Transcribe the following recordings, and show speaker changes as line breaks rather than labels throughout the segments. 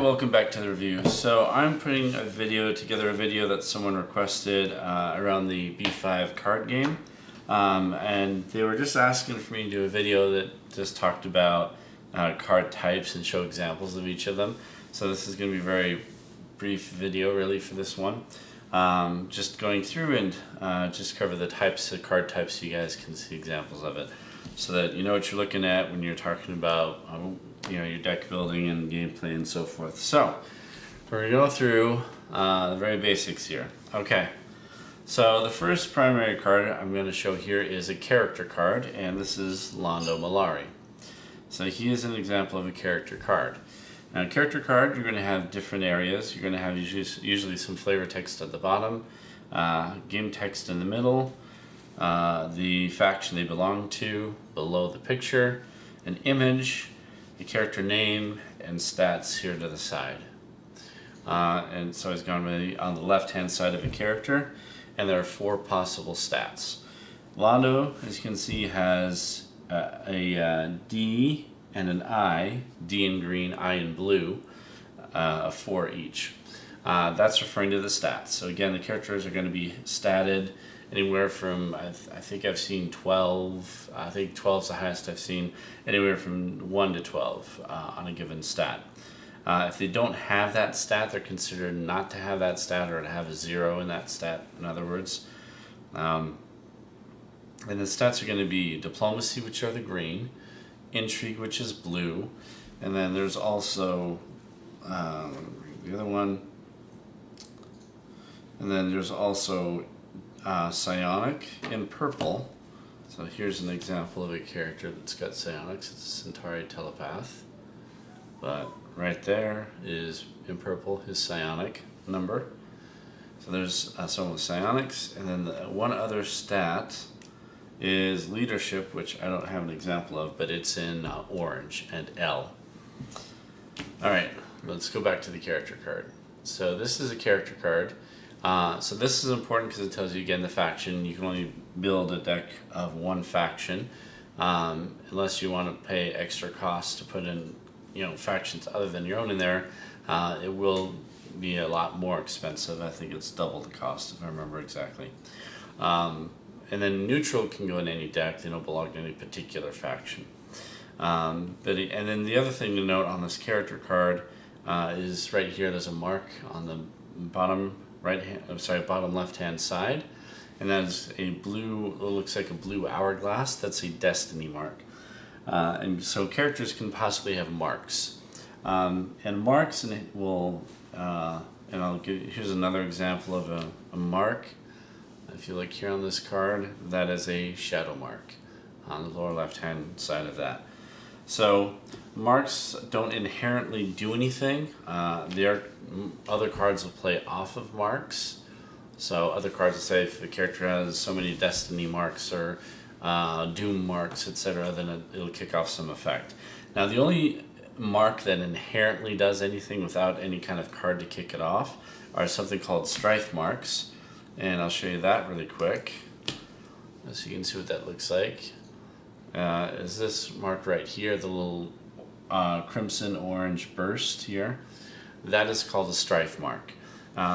welcome back to the review. So I'm putting together a video that someone requested around the B5 card game. And they were just asking for me to do a video that just talked about card types and show examples of each of them. So this is going to be a very brief video really for this one. Just going through and just cover the types of card types so you guys can see examples of it. So that you know what you're looking at when you're talking about your deck building and gameplay and so forth. So we're going to go through the very basics here. Okay, so the first primary card I'm going to show here is a character card, and this is Lando Malari. So he is an example of a character card. Now, a character card, you're going to have different areas. You're going to have usually some flavor text at the bottom, game text in the middle, the faction they belong to below the picture, an image, the character name, and stats here to the side. And so it's going to be on the left hand side of a character, and there are 4 possible stats. Lando, as you can see, has a D and an I, D in green, I in blue, 4 each. That's referring to the stats. So again, the characters are going to be statted anywhere from, I think I've seen 12, I think 12 is the highest I've seen, anywhere from 1 to 12 on a given stat. If they don't have that stat, they're considered not to have that stat, or to have a 0 in that stat, in other words. And the stats are going to be diplomacy, which are the green, intrigue, which is blue, and then there's also the other one, and then there's also psionic in purple. So here's an example of a character that's got psionics. It's a Centauri telepath, but right there is in purple his psionic number. So there's someone with psionics, and then the one other stat is leadership, which I don't have an example of, but it's in orange and L. Alright, let's go back to the character card. So this is a character card. So this is important because it tells you again the faction. You can only build a deck of one faction unless you want to pay extra costs to put in factions other than your own in there. It will be a lot more expensive. I think it's double the cost if I remember exactly. And then neutral can go in any deck. They don't belong to any particular faction. And then the other thing to note on this character card is right here. There's a mark on the bottom bottom left hand side, and that's a blue. It looks like a blue hourglass. That's a destiny mark. And so characters can possibly have marks, and marks will. And here's another example of a mark. If you look here on this card, that is a shadow mark on the lower left hand side of that. So marks don't inherently do anything. Other cards will play off of marks. So other cards will say if the character has so many destiny marks or doom marks, etc., then it'll kick off some effect. Now the only mark that inherently does anything without any kind of card to kick it off are something called strife marks. And I'll show you that really quick, so you can see what that looks like. Is this mark right here, the little crimson orange burst here? That is called a strife mark.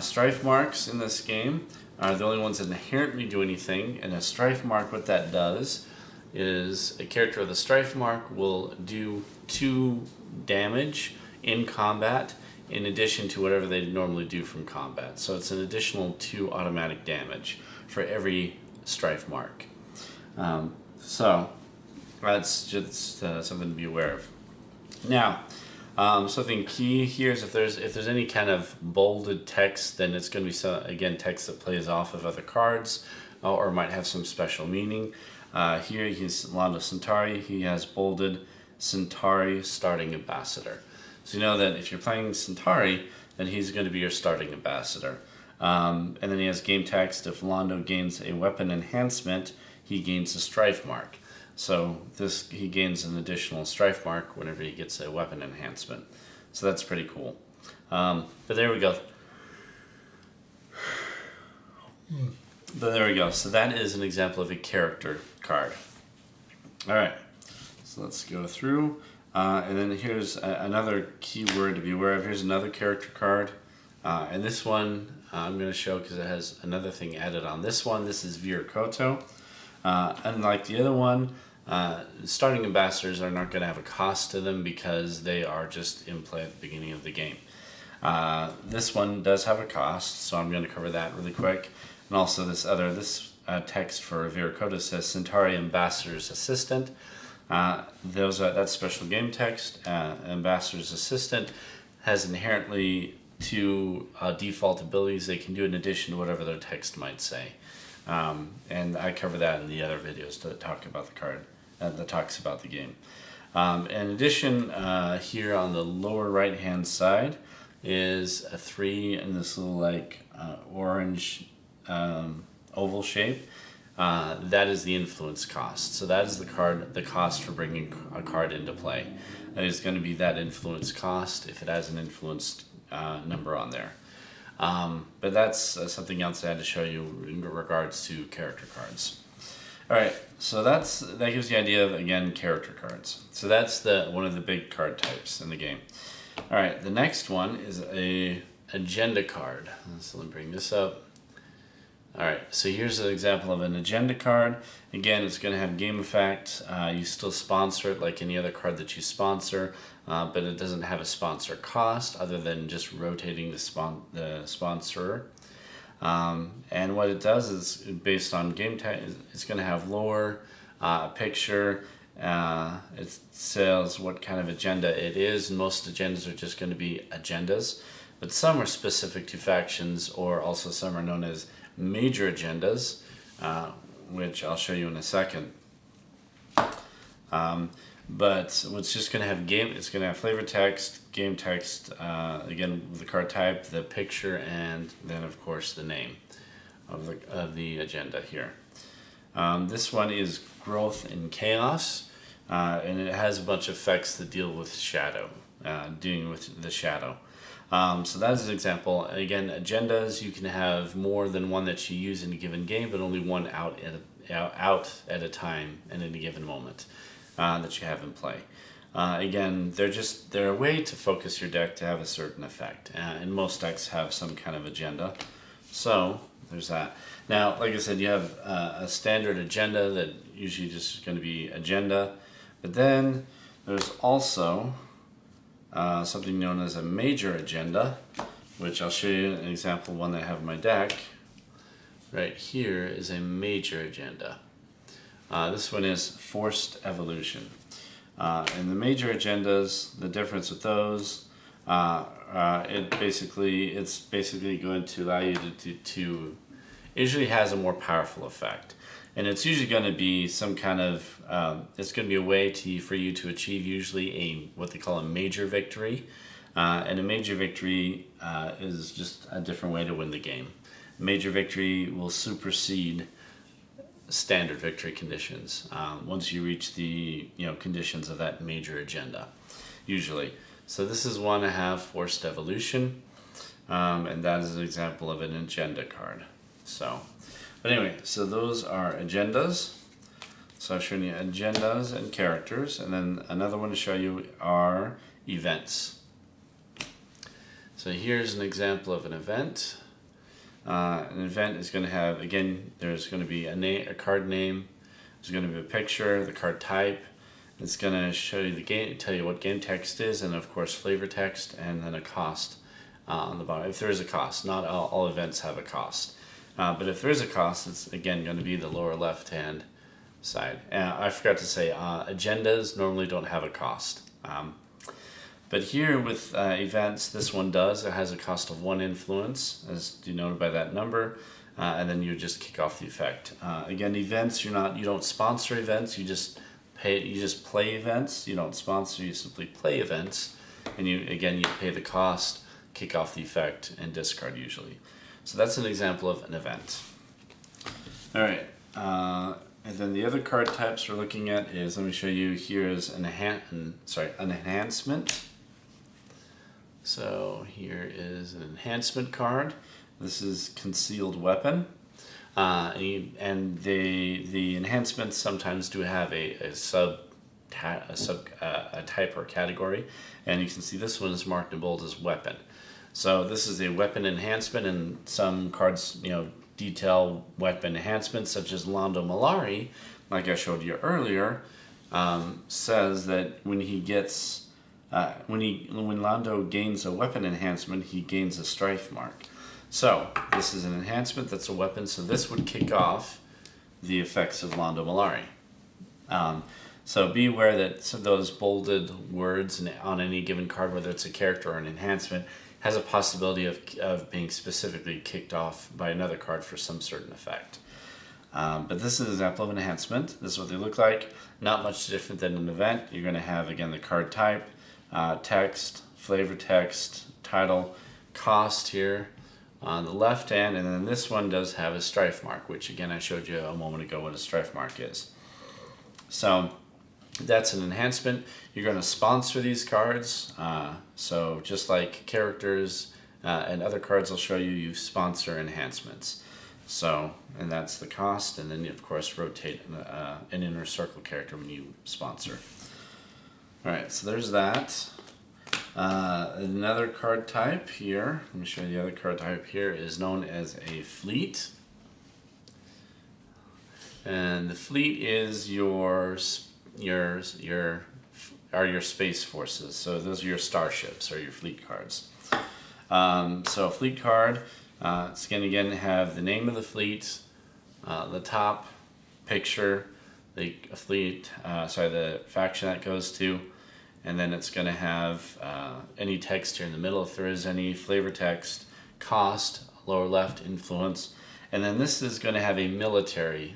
Strife marks in this game are the only ones that inherently do anything, and a strife mark, what that does is a character with a strife mark will do 2 damage in combat in addition to whatever they normally do from combat. So it's an additional 2 automatic damage for every strife mark. So that's just something to be aware of. Now, something key here is if there's any kind of bolded text, then it's going to be again text that plays off of other cards or might have some special meaning. Here he's Lando Centauri. He has bolded Centauri starting ambassador. So you know that if you're playing Centauri, then he's going to be your starting ambassador. And then he has game text. If Lando gains a weapon enhancement, he gains a strife mark. So he gains an additional strife mark whenever he gets a weapon enhancement. So that's pretty cool. But there we go. So that is an example of a character card. All right. So let's go through. And then here's another keyword to be aware of. Here's another character card. And this one I'm going to show because it has another thing added on this one. This is Vir Koto. Unlike the other one, starting ambassadors are not going to have a cost to them because they are just in play at the beginning of the game. This one does have a cost, so I'm going to cover that really quick. And also this text for Vir Koto says Centauri Ambassador's Assistant. That's special game text. Ambassador's Assistant has inherently two default abilities they can do in addition to whatever their text might say. And I cover that in the other videos that talk about the card, that talks about the game. In addition, here on the lower right hand side is a 3 in this little orange oval shape. That is the influence cost. So that is the cost for bringing a card into play. And it's going to be that influence cost if it has an influence number on there. But that's something else I had to show you in regards to character cards. Alright, so that gives you the idea of, again, character cards. So that's one of the big card types in the game. Alright, the next one is a agenda card. So let me bring this up. Alright, so here's an example of an agenda card. Again, it's going to have game effect. You still sponsor it like any other card that you sponsor, but it doesn't have a sponsor cost other than just rotating the sponsor. And what it does is, based on game type, it's going to have lore, picture. It says what kind of agenda it is. Most agendas are just going to be agendas, but some are specific to factions, or also some are known as major agendas, which I'll show you in a second. But it's just going to have it's going to have flavor text, game text, again with the card type, the picture, and then of course the name of the agenda here. This one is Growth in Chaos, and it has a bunch of effects that deal with shadow, dealing with the shadow. So that is an example. Again, agendas, you can have more than one that you use in a given game, but only one out at a time in any given moment that you have in play. Again, they're a way to focus your deck to have a certain effect, and most decks have some kind of agenda. So there's that. Now, like I said, you have a standard agenda that usually just is going to be agenda, but then there's also something known as a major agenda, which I'll show you an example of one that I have in my deck. Right here is a major agenda. This one is Forced Evolution. And the major agendas, the difference with those, it's basically going to allow you to usually has a more powerful effect. And it's usually going to be some kind of, it's going to be a way for you to achieve usually what they call a major victory. And a major victory is just a different way to win the game. Major victory will supersede standard victory conditions once you reach the conditions of that major agenda, usually. So this is one I have, Forced Evolution, and that is an example of an agenda card. But anyway, so those are agendas. So I've shown you agendas and characters, and then another one to show you are events. So here's an example of an event. An event is going to have, again, there's going to be a card name, there's going to be a picture, the card type. It's going to show you the game, tell you what game text is, and of course flavor text, and then a cost on the bottom. If there is a cost, not all events have a cost. But if there is a cost, it's again going to be the lower left hand side. I forgot to say, agendas normally don't have a cost. But here with events, this one does. It has a cost of 1 influence, as denoted by that number, and then you just kick off the effect. Again, events, you don't sponsor events. You just play events. You don't sponsor. You simply play events, and you pay the cost, kick off the effect, and discard usually. So that's an example of an event. All right. And then the other card types we're looking at is, let me show you, here is an enhancement. So here is an enhancement card. This is Concealed Weapon. And the enhancements sometimes do have a subtext a type or category, and you can see this one is marked in bold as weapon. So this is a weapon enhancement, and some cards, detail weapon enhancements, such as Londo Mollari, like I showed you earlier, says that when he gets when Londo gains a weapon enhancement, he gains a strife mark. So this is an enhancement that's a weapon, so this would kick off the effects of Londo Mollari. So be aware that some of those bolded words on any given card, whether it's a character or an enhancement, has a possibility of being specifically kicked off by another card for some certain effect. But this is an example of an enhancement. This is what they look like. Not much different than an event. You're going to have, again, the card type, text, flavor text, title, cost here on the left hand, and then this one does have a strife mark, which again I showed you a moment ago what a strife mark is. So that's an enhancement. You're going to sponsor these cards. So just like characters and other cards I'll show you, you sponsor enhancements. So, and that's the cost, and then you, of course, rotate an inner circle character when you sponsor. Alright, so there's that. Another card type here, let me show you the other card type here, is known as a fleet. And the fleet is your space forces. So those are your starships, or your fleet cards. So a fleet card, it's going to again have the name of the fleet, the top picture, the fleet, the faction that goes to, and then it's going to have any text here in the middle if there is any, flavor text, cost, lower left, influence, and then this is going to have a military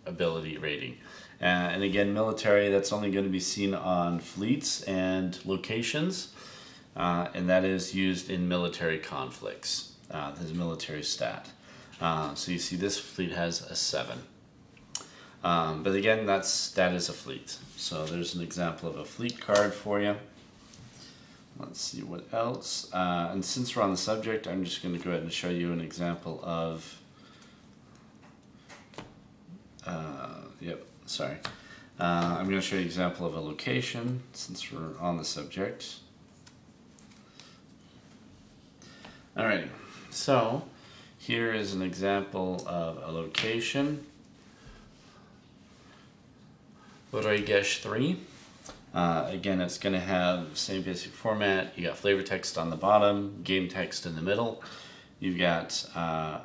ability rating. And again, military, that's only going to be seen on fleets and locations, and that is used in military conflicts. There's a military stat. So you see this fleet has a 7. But again, that is a fleet. So there's an example of a fleet card for you. Let's see what else. And since we're on the subject, I'm just going to go ahead and show you an example of... I'm going to show you an example of a location, since we're on the subject. Alrighty, so here is an example of a location. Vodoigesh 3. Again, it's going to have the same basic format. You got flavor text on the bottom, game text in the middle. You've got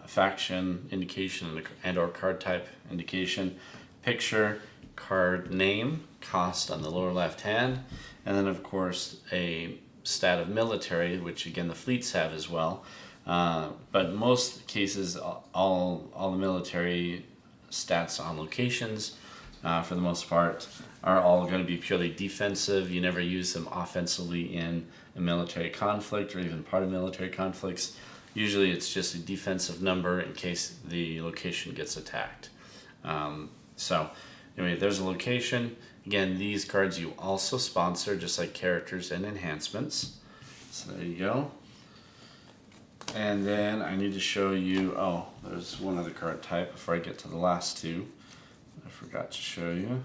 faction indication and or card type indication, picture, card name, cost on the lower left hand, and then of course a stat of military, which again the fleets have as well. But in most cases, all the military stats on locations, for the most part, are all going to be purely defensive. You never use them offensively in a military conflict or even part of military conflicts. Usually it's just a defensive number in case the location gets attacked. So anyway, there's a location. Again, these cards you also sponsor, just like characters and enhancements. So there you go. And then I need to show you, there's one other card type before I get to the last two. I forgot to show you.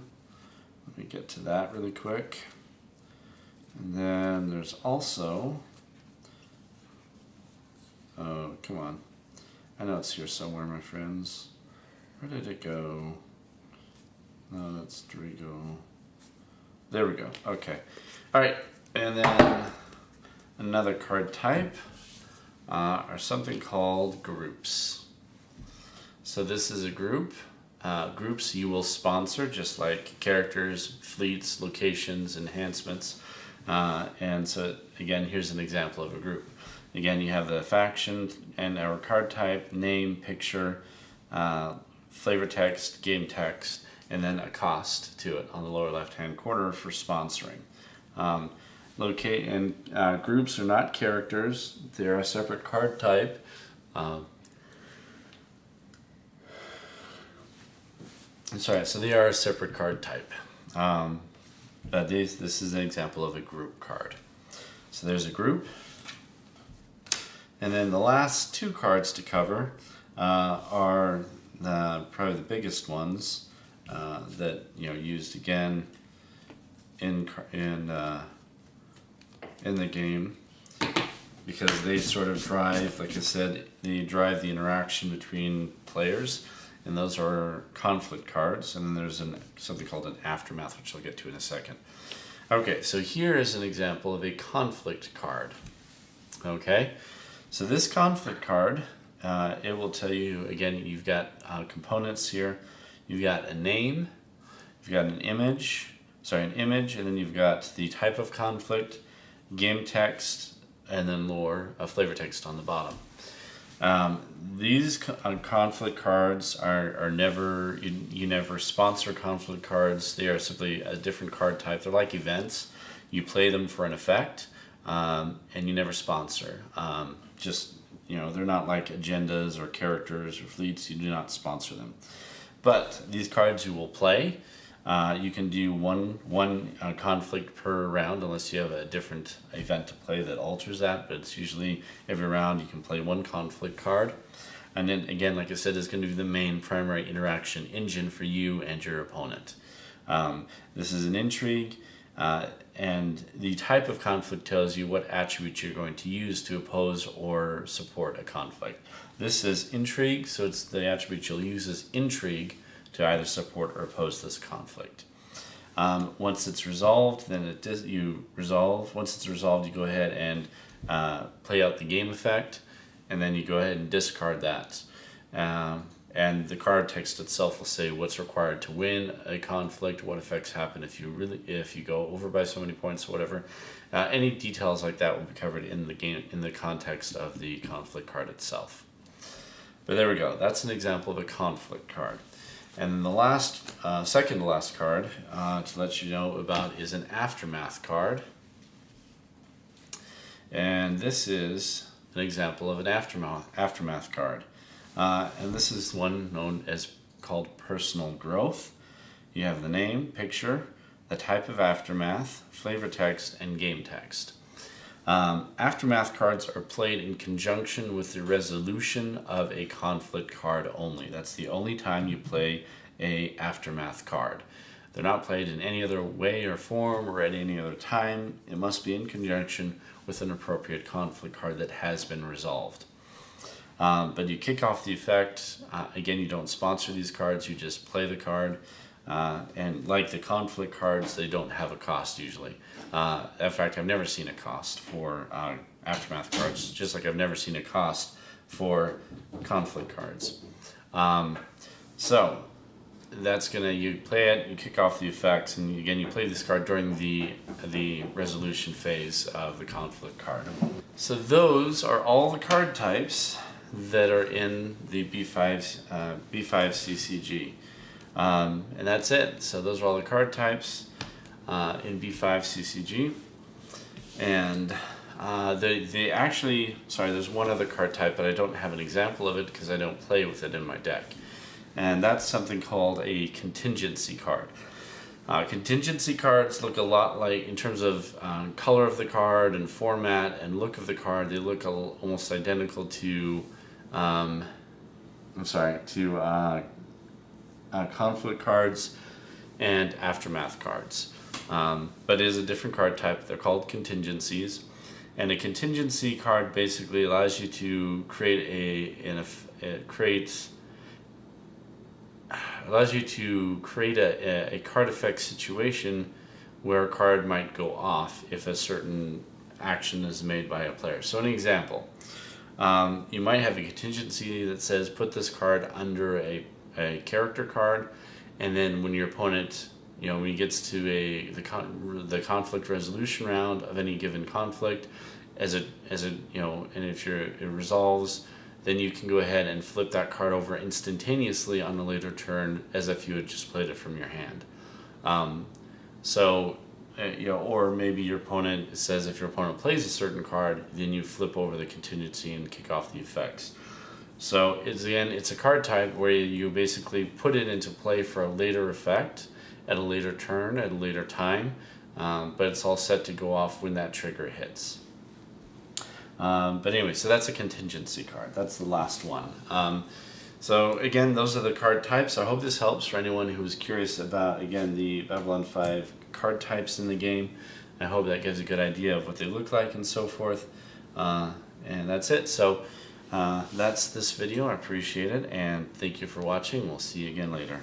Let me get to that really quick. And then there's also, oh, come on. I know it's here somewhere, my friends. Where did it go? No, that's Drigo. There we go. Okay. Alright, and then another card type are something called groups. So this is a group. Groups you will sponsor, just like characters, fleets, locations, enhancements. And so again, here's an example of a group. Again, you have the faction and our card type, name, picture, flavor text, game text, and then a cost to it on the lower left hand corner for sponsoring. Groups are not characters, they're a separate card type. So they are a separate card type. But this is an example of a group card. So there's a group. And then the last two cards to cover are probably the biggest ones that used again in the game, because they sort of drive, like I said, they drive the interaction between players, and those are conflict cards. And then there's something called an aftermath, which I'll get to in a second. Okay, so here is an example of a conflict card. Okay, so this conflict card, it will tell you, again, you've got components here. You've got a name, you've got an image, and then you've got the type of conflict, game text, and then lore, flavor text on the bottom. These conflict cards are never, you never sponsor conflict cards. They are simply a different card type. They're like events. You play them for an effect, and you never sponsor. They're not like agendas or characters or fleets. You do not sponsor them. But these cards you will play. You can do one conflict per round, unless you have a different event to play that alters that, but it's usually every round you can play one conflict card. And then again, like I said, is going to be the main primary interaction engine for you and your opponent. This is an intrigue, and the type of conflict tells you what attributes you're going to use to oppose or support a conflict. This is intrigue, so it's the attribute you'll use is intrigue to either support or oppose this conflict. Once it's resolved, then you resolve. Once it's resolved, you go ahead and play out the game effect, and then you go ahead and discard that. And the card text itself will say what's required to win a conflict, what effects happen if you go over by so many points, or whatever. Any details like that will be covered in the game, in the context of the conflict card itself. But there we go. That's an example of a conflict card. And the last, second to last card to let you know about is an aftermath card. And this is an example of an aftermath card. And this is one known as called personal growth. You have the name, picture, the type of aftermath, flavor text, and game text. Aftermath cards are played in conjunction with the resolution of a conflict card only. That's the only time you play a aftermath card. They're not played in any other way or form or at any other time. It must be in conjunction with an appropriate conflict card that has been resolved. But you kick off the effect. Again, you don't sponsor these cards, you just play the card. And like the conflict cards, they don't have a cost usually. In fact, I've never seen a cost for aftermath cards, just like I've never seen a cost for conflict cards. So that's you play it, you kick off the effects, and again you play this card during the resolution phase of the conflict card. So those are all the card types that are in the B5 CCG. And that's it. So those are all the card types in B5 CCG. And they actually, there's one other card type, but I don't have an example of it because I don't play with it in my deck. And that's something called a contingency card. Contingency cards look a lot like, in terms of color of the card and format and look of the card, they look almost identical to conflict cards and aftermath cards. But it is a different card type. They're called contingencies. And a contingency card basically allows you to create a card effect situation where a card might go off if a certain action is made by a player. So an example, you might have a contingency that says put this card under a character card, and then when your opponent, when he gets to the conflict resolution round of any given conflict, and if it resolves, then you can go ahead and flip that card over instantaneously on a later turn as if you had just played it from your hand. Or maybe your opponent says if your opponent plays a certain card, then you flip over the contingency and kick off the effects. So it's a card type where you basically put it into play for a later effect, at a later turn, at a later time, but it's all set to go off when that trigger hits. But anyway, so that's a contingency card. That's the last one. So again, those are the card types. I hope this helps for anyone who's curious about, again, the Babylon 5 card types in the game. I hope that gives a good idea of what they look like and so forth. And that's it. So that's this video. I appreciate it, and thank you for watching. We'll see you again later.